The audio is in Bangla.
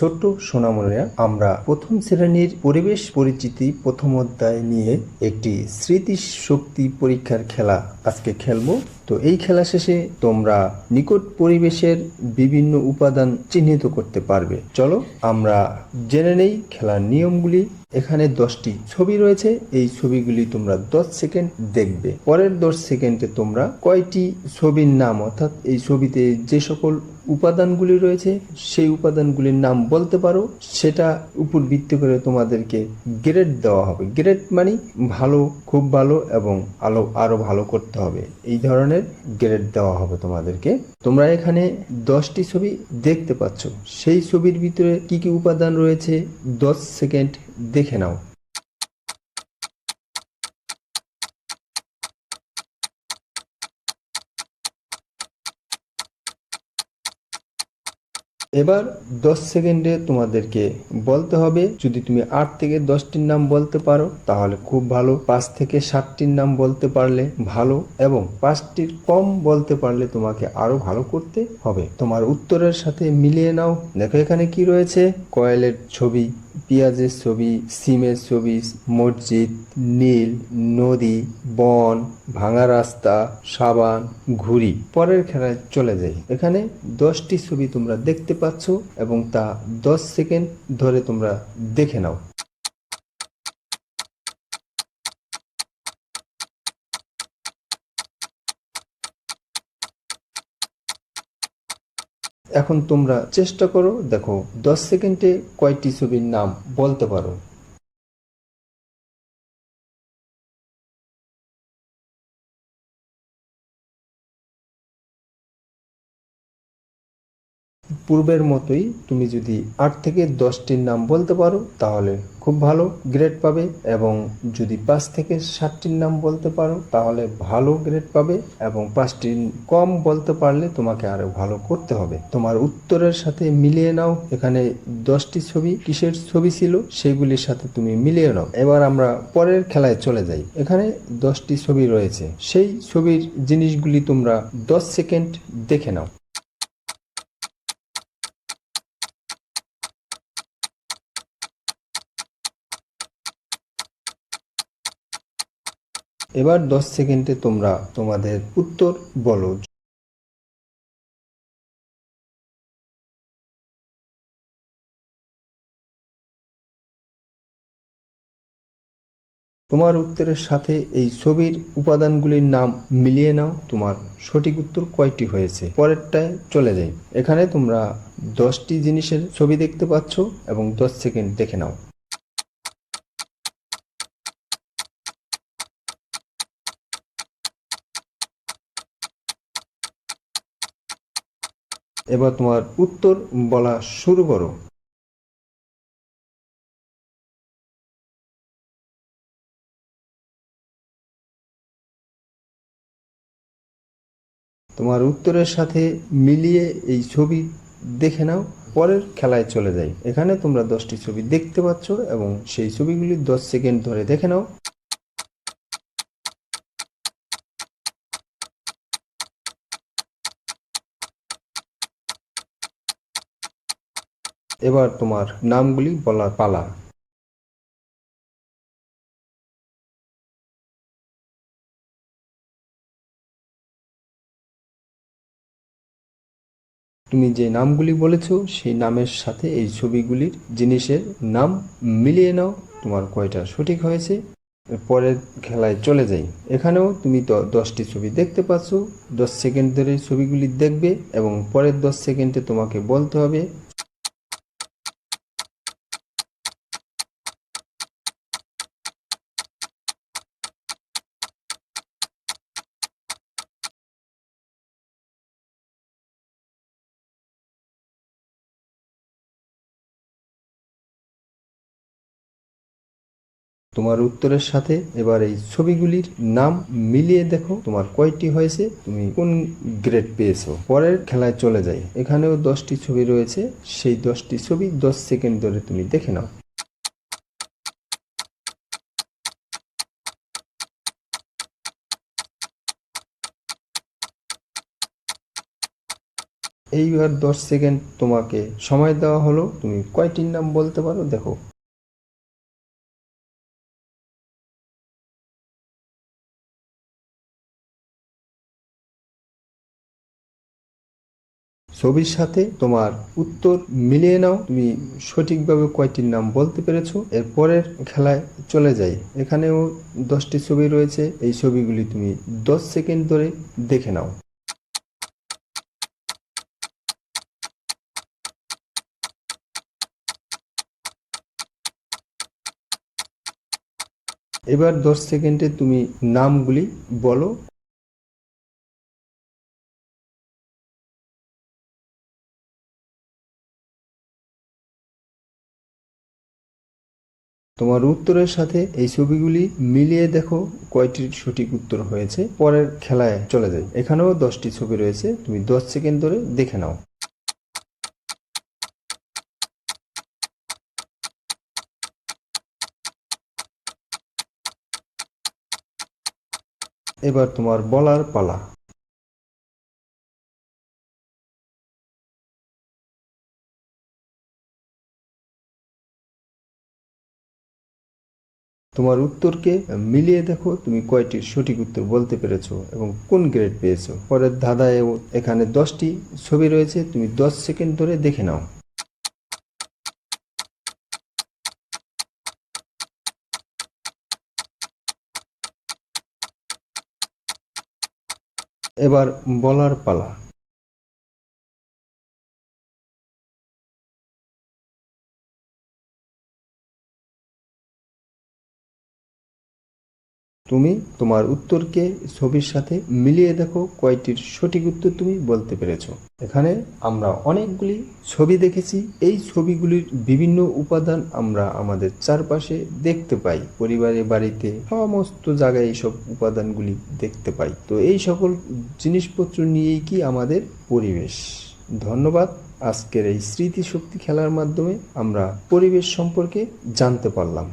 ছোট্ট সোনামণিরা, আমরা প্রথম শ্রেণীর পরিবেশ পরিচিতি প্রথম অধ্যায় নিয়ে একটি স্মৃতি শক্তি পরীক্ষার খেলা আজকে খেলবো। তো এই খেলা শেষে তোমরা নিকট পরিবেশের বিভিন্ন উপাদান চিহ্নিত করতে পারবে। চলো আমরা জেনে নেই খেলার নিয়মগুলি। এখানে 10টি ছবি রয়েছে। এই ছবিগুলি তোমরা 10 সেকেন্ড দেখবে। পরের 10 সেকেন্ডে তোমরা কয়টি ছবির নাম, অর্থাৎ এই ছবিতে যে সকল উপাদানগুলি রয়েছে সেই উপাদানগুলির নাম বলতে পারো, সেটা উপর ভিত্তি করে তোমাদেরকে গ্রেড দেওয়া হবে। গ্রেড মানে ভালো, খুব ভালো এবং আরো ভালো করতে হবে, এই ধরনের গ্রেড দেওয়া হবে তোমাদেরকে। তোমরা এখানে 10টি ছবি দেখতে পাচ্ছ। সেই ছবির ভিতরে কি কি উপাদান রয়েছে 10 সেকেন্ড দেখে নাও। এবার 10 সেকেন্ডে তোমাদেরকে বলতে হবে। যদি তুমি 8 থেকে 10টির নাম বলতে পারো তাহলে খুব ভালো, 5 থেকে 7টির নাম বলতে পারলে ভালো, এবং 5টির কম বলতে পারলে তোমাকে আরো ভালো করতে হবে। তোমার উত্তরের সাথে মিলিয়ে নাও। দেখো এখানে কি রয়েছে: কয়েলের ছবি, পেঁয়াজের ছবি, সিমের ছবি, মসজিদ, নীল, নদী, বন, ভাঙা রাস্তা, সাবান, ঘুড়ি। পরের খেলায় চলে যাই। এখানে 10টি ছবি তোমরা দেখতে পাচ্ছ এবং তা 10 সেকেন্ড ধরে তোমরা দেখে নাও। এখন তোমরা চেষ্টা করো, দেখো 10 সেকেন্ডে কয়টি ছবির নাম বলতে পারো। পূর্বের মতোই তুমি যদি 8 থেকে 10টির নাম বলতে পারো তাহলে খুব ভালো গ্রেড পাবে, এবং যদি 5 থেকে 7টির নাম বলতে পারো তাহলে ভালো গ্রেড পাবে, এবং 5টির কম বলতে পারলে তোমাকে আরো ভালো করতে হবে। তোমার উত্তরের সাথে মিলিয়ে নাও। এখানে 10টি ছবি কিসের ছবি ছিল সেগুলির সাথে তুমি মিলিয়ে নাও। এবার আমরা পরের খেলায় চলে যাই। এখানে 10টি ছবি রয়েছে, সেই ছবির জিনিসগুলি তোমরা 10 সেকেন্ড দেখে নাও। এবার 10 সেকেন্ডে তোমরা তোমাদের উত্তর বলো। তোমার উত্তরের সাথে এই ছবির উপাদানগুলির নাম মিলিয়ে নাও। তোমার সঠিক উত্তর কয়টি হয়েছে। পরেরটায় চলে যাই। এখানে তোমরা 10টি জিনিসের ছবি দেখতে পাচ্ছ এবং 10 সেকেন্ড দেখে নাও। এবার তোমার উত্তর বলা শুরু করো। তোমার উত্তরের সাথে মিলিয়ে এই ছবি দেখে নাও। পরের খেলায় চলে যাই। এখানে তোমরা 10টি ছবি দেখতে পাচ্ছ এবং সেই ছবিগুলি 10 সেকেন্ড ধরে দেখে নাও। এবার তোমার নামগুলি বলার পালা। তুমি যে নামগুলি বলেছো সেই নামের সাথে এই ছবিগুলির জিনিসের নাম মিলিয়ে নাও। তোমার কয়টা সঠিক হয়েছে। পরের খেলায় চলে যাই। এখানেও তুমি 10টি ছবি দেখতে পাচ্ছ। 10 সেকেন্ড ধরে ছবিগুলি দেখবে এবং পরের 10 সেকেন্ডে তোমাকে বলতে হবে। তোমার উত্তরের সাথে এবার এই ছবিগুলির নাম মিলিয়ে দেখো তোমার কয়টি হয়েছে, তুমি কোন গ্রেড পেয়েছো। পরের খেলায় চলে যাই। এখানেও 10টি ছবি রয়েছে, সেই 10টি ছবি 10 সেকেন্ড ধরে তুমি দেখে নাও। এইবার 10 সেকেন্ড তোমাকে সময় দেওয়া হলো, তুমি কয়টির নাম বলতে পারো দেখো। ছবির সাথে তোমার উত্তর মিলিয়ে নাও, তুমি সঠিকভাবে কয়টির নাম বলতে পেরেছো। এর পরের খেলায় চলে যাই। এখানেও 10টি ছবি রয়েছে, এই ছবিগুলি তুমি 10 সেকেন্ড ধরে দেখে নাও। এবার 10 সেকেন্ডে তুমি নামগুলি বলো। তোমার উত্তরের সাথে এই ছবিগুলি মিলিয়ে দেখো কয়টির সঠিক উত্তর হয়েছে। পরের খেলায় চলে যাই। এখানেও 10টি ছবি রয়েছে, তুমি 10 সেকেন্ড ধরে দেখে নাও। এবার তোমার বলার পালা। তোমার উত্তরকে মিলিয়ে দেখো তুমি কয়টির সঠিক উত্তর বলতে পেরেছো এবং কোন গ্রেড পেয়েছো। পরের ধাঁধায় এখানে 10টি ছবি রয়েছে, তুমি 10 সেকেন্ড ধরে দেখে নাও। এবার বলার পালা। তুমি তোমার উত্তরকে ছবির সাথে মিলিয়ে দেখো কয়টির সঠিক উত্তর তুমি বলতে পেরেছো। এখানে আমরা অনেকগুলি ছবি দেখেছি। এই ছবিগুলির বিভিন্ন উপাদান আমরা আমাদের চারপাশে দেখতে পাই, পরিবারে, বাড়িতে, সমস্ত জায়গায় এইসব উপাদানগুলি দেখতে পাই। তো এই সকল জিনিসপত্র নিয়েই কি আমাদের পরিবেশ। ধন্যবাদ। আজকের এই স্মৃতিশক্তি খেলার মাধ্যমে আমরা পরিবেশ সম্পর্কে জানতে পারলাম।